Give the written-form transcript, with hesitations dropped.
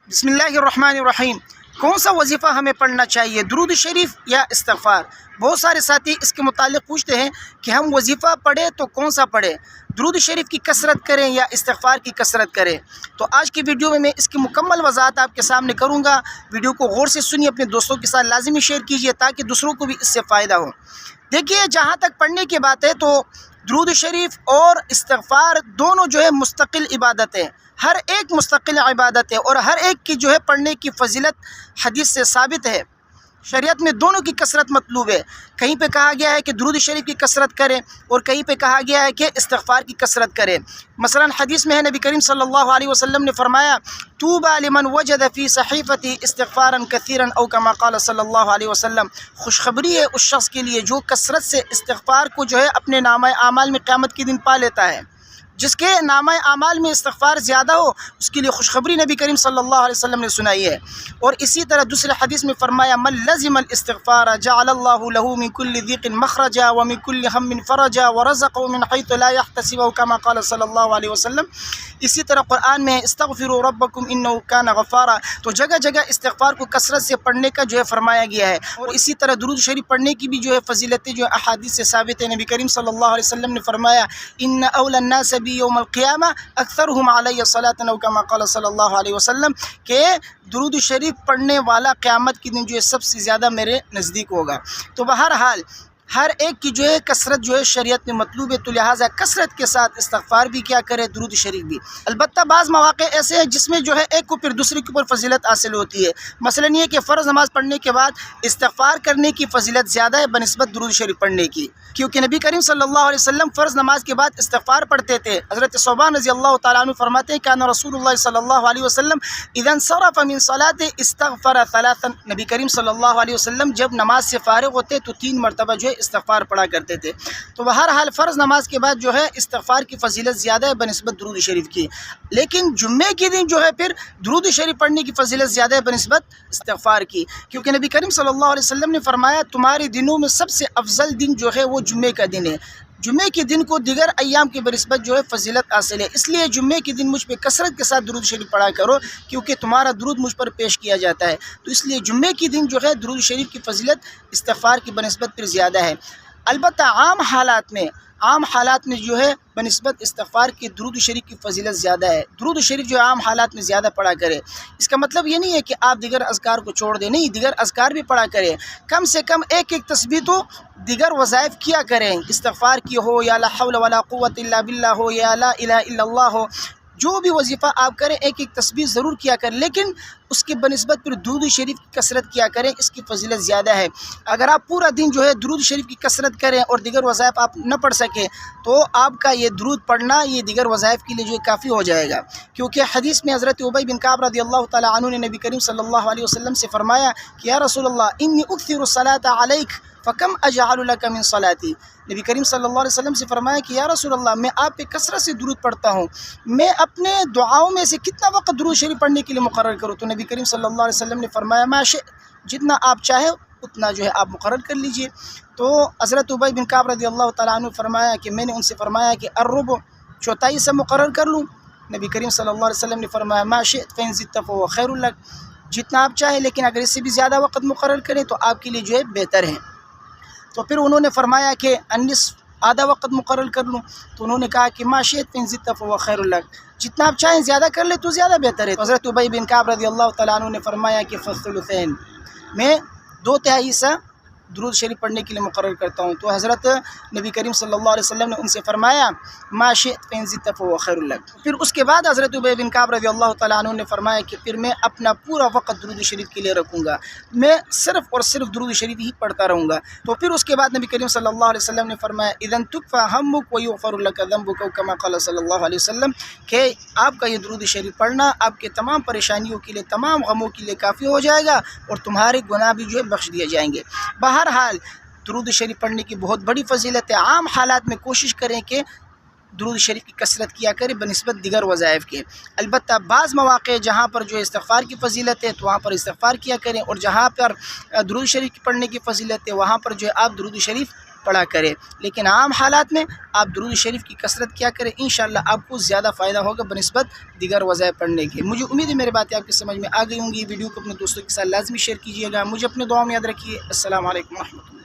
بسم اللہ الرحمن الرحیم۔ کون سا وظیفہ ہمیں پڑھنا چاہیے، درود شریف یا استغفار؟ بہت سارے ساتھی اس کے متعلق پوچھتے ہیں کہ ہم وظیفہ پڑھیں تو کون سا پڑھیں، درود شریف کی کثرت کریں یا استغفار کی کثرت کریں؟ تو آج کی ویڈیو میں اس کی مکمل وضاحت آپ کے سامنے کروں گا۔ ویڈیو کو غور سے سنیے، اپنے دوستوں کے ساتھ لازمی شیئر کیجیے تاکہ دوسروں کو بھی اس سے فائدہ ہو۔ دیکھیے، جہاں تک پڑھنے کی بات ہے تو درود شریف اور استغفار دونوں مستقل عبادت ہے، ہر ایک مستقل عبادت ہے، اور ہر ایک کی پڑھنے کی فضیلت حدیث سے ثابت ہے۔ شریعت میں دونوں کی کثرت مطلوب ہے۔ کہیں پہ کہا گیا ہے کہ درود شریف کی کثرت کریں اور کہیں پہ کہا گیا ہے کہ استغفار کی کثرت کریں۔ مثلا حدیث میں ہے، نبی کریم صلی اللہ علیہ وسلم نے فرمایا، طوبی لمن وجد فی صحیفتی استغفارا کثیرا او کما قال صلی اللہ علیہ وسلم۔ خوشخبری ہے اس شخص کے لیے جو کثرت سے استغفار کو اپنے نامہ اعمال میں قیامت کے دن پا لیتا ہے۔ جس کے نامہ اعمال میں استغفار زیادہ ہو اس کے لیے خوشخبری نبی کریم صلی اللہ علیہ وسلم نے سنائی ہے۔ اور اسی طرح دوسرے حدیث میں فرمایا، من لزم الاستغفار جعل اللہ له من كل ضيق مخرجا ومن كل هم فرجا ورزقه من حيث لا يحتسب كما قال صلی اللہ علیہ وسلم۔ اسی طرح قرآن میں استغفروا ربکم انه كان غفارا، تو جگہ جگہ استغفار کو کثرت سے پڑھنے کا فرمایا گیا ہے۔ اور اسی طرح درود شریف پڑھنے کی بھی فضیلتیں احادیث سے ثابت ہے۔ نبی کریم صلی اللہ علیہ وسلم نے فرمایا، ان اول الناس یوم القیامہ اکثرهم علی الصلاۃ او کما قال صلی اللہ علیہ وسلم، کہ درود شریف پڑھنے والا قیامت کے دن سب سے زیادہ میرے نزدیک ہوگا۔ تو بہرحال ہر ایک کی کثرت شریعت میں مطلوب ہے، تو لہٰذا کثرت کے ساتھ استغفار بھی کیا کرے، درود شریف بھی۔ البتہ بعض مواقع ایسے ہیں جس میں ایک کو پھر دوسرے کے اوپر فضیلت حاصل ہوتی ہے۔ مثلا یہ کہ فرض نماز پڑھنے کے بعد استغفار کرنے کی فضیلت زیادہ ہے بنسبت درود شریف پڑھنے کی، کیونکہ نبی کریم صلی اللہ علیہ وسلم فرض نماز کے بعد استغفار پڑھتے تھے۔ حضرت ثوبان رضی اللہ تعالیٰ عنہ فرماتے ہیں، کان رسول اللہ صلی اللہ علیہ وسلم اذا انصرف من صلاۃ استغفر ثلاثا، نبی کریم صلی اللہ علیہ وسلم جب نماز سے فارغ ہوتے تو 3 مرتبہ استغفار پڑھا کرتے تھے۔ تو بہرحال فرض نماز کے بعد استغفار کی فضیلت زیادہ ہے بنسبت درود شریف کی، لیکن جمعے کے دن پھر درود شریف پڑھنے کی فضیلت زیادہ ہے بنسبت استغفار کی، کیونکہ نبی کریم صلی اللہ علیہ وسلم نے فرمایا، تمہارے دنوں میں سب سے افضل دن وہ جمعے کا دن ہے۔ جمعے کے دن کو دیگر ایام کے بنسبت فضیلت حاصل ہے، اس لیے جمعے کے دن مجھ پہ کثرت کے ساتھ درود شریف پڑھا کرو، کیونکہ تمہارا درود مجھ پر پیش کیا جاتا ہے۔ تو اس لیے جمعے کے دن درود شریف کی فضیلت استغفار کی بنسبت پھر زیادہ ہے۔ البتہ عام حالات میں بنسبت استغفار کی درود شریف کی فضیلت زیادہ ہے۔ درود شریف عام حالات میں زیادہ پڑھا کرے، اس کا مطلب یہ نہیں ہے کہ آپ دیگر اذکار کو چھوڑ دیں، نہیں، دیگر اذکار بھی پڑھا کرے، کم سے کم ایک تسبیح تو دیگر وظائف کیا کریں، استغفار کی ہو یا لا حول ولا قوت الا باللہ ہو یا لا الہ الا اللہ ہو، جو بھی وظیفہ آپ کریں ایک تسبیح ضرور کیا کریں، لیکن اس کے بنسبت پھر درود شریف کی کثرت کیا کریں، اس کی فضیلت زیادہ ہے۔ اگر آپ پورا دن درود شریف کی کثرت کریں اور دیگر وظائف آپ نہ پڑھ سکیں تو آپ کا یہ درود پڑھنا یہ دیگر وظائف کے لیے کافی ہو جائے گا، کیونکہ حدیث میں حضرت ابی بن کعب رضی اللہ تعالیٰ عنہ نے نبی کریم صلی اللہ علیہ وسلم سے فرمایا کہ یا رسول اللہ انی اکثر الصلاۃ علیک فکم اجعل لک من صلاتی، نبی کریم صلی اللہ علیہ وسلم سے فرمایا کہ یا رسول اللہ میں آپ پہ کثرت سے درود پڑھتا ہوں، میں اپنے دعاؤں میں سے کتنا وقت درود شریف پڑھنے کے لیے مقرر کروں؟ تو نبی کریم صلی اللہ علیہ وسلم نے فرمایا، ما شئت، جتنا آپ چاہیں اتنا آپ مقرر کر لیجئے۔ تو حضرت ابی بن کعب رضی اللہ تعالیٰ عنہ فرمایا کہ میں نے ان سے فرمایا کہ الربع، چوتھائی سے مقرر کر لوں؟ نبی کریم صلی اللہ علیہ وسلم نے فرمایا، ما شئت فإن زدت فهو خیر لک، جتنا آپ چاہیں، لیکن اگر اس سے بھی زیادہ وقت مقرر کریں تو آپ کے لیے بہتر ہے۔ تو پھر انہوں نے فرمایا کہ النصف، آدھا وقت مقرر کر لوں؟ تو انہوں نے کہا کہ ما شئت فإن زدت فهو خیر لک، جتنا آپ چاہیں زیادہ کر لیں تو زیادہ بہتر ہے۔ حضرت ابی بن کعب رضی اللہ تعالیٰ عنہ نے فرمایا کہ فالثلثین، میں 2/3 حصہ درود شریف پڑھنے کے لیے مقرر کرتا ہوں۔ تو حضرت نبی کریم صلی اللہ علیہ وسلم نے ان سے فرمایا، ما شئت فإن زدت فهو خیر لک۔ پھر اس کے بعد حضرت ابی بن کعب رضی اللہ تعالیٰ عنہ نے فرمایا کہ پھر میں اپنا پورا وقت درود شریف کے لیے رکھوں گا، میں صرف اور صرف درود شریف ہی پڑھتا رہوں گا۔ تو پھر اس کے بعد نبی کریم صلی اللہ علیہ وسلم نے فرمایا، اذا تکفی ہمک ویغفر لک ذنبک کما قال صلی اللہ علیہ وسلم، کہ آپ کا یہ درود شریف پڑھنا آپ کے تمام پریشانیوں کے لیے، تمام غموں کے لیے کافی ہو جائے گا، اور تمہارے گناہ بھی بخش دیے جائیں گے۔ بہرحال درود شریف پڑھنے کی بہت بڑی فضیلت ہے۔ عام حالات میں کوشش کریں کہ درود شریف کی کثرت کیا کریں بنسبت دیگر وظائف کے۔ البتہ بعض مواقع جہاں پر استغفار کی فضیلت ہے تو وہاں پر استغفار کیا کریں، اور جہاں پر درود شریف پڑھنے کی فضیلت ہے وہاں پر آپ درود شریف پڑھا کرے، لیکن عام حالات میں آپ درود شریف کی کثرت کیا کریں، انشاءاللہ آپ کو زیادہ فائدہ ہوگا بنسبت دیگر وظائف پڑھنے کے۔ مجھے امید ہے میری باتیں آپ کی سمجھ میں آ گئی ہوں گی۔ ویڈیو کو اپنے دوستوں کے ساتھ لازمی شیئر کیجیے گا۔ مجھے اپنے دعاؤں میں یاد رکھیے۔ السلام علیکم ورحمۃ اللہ۔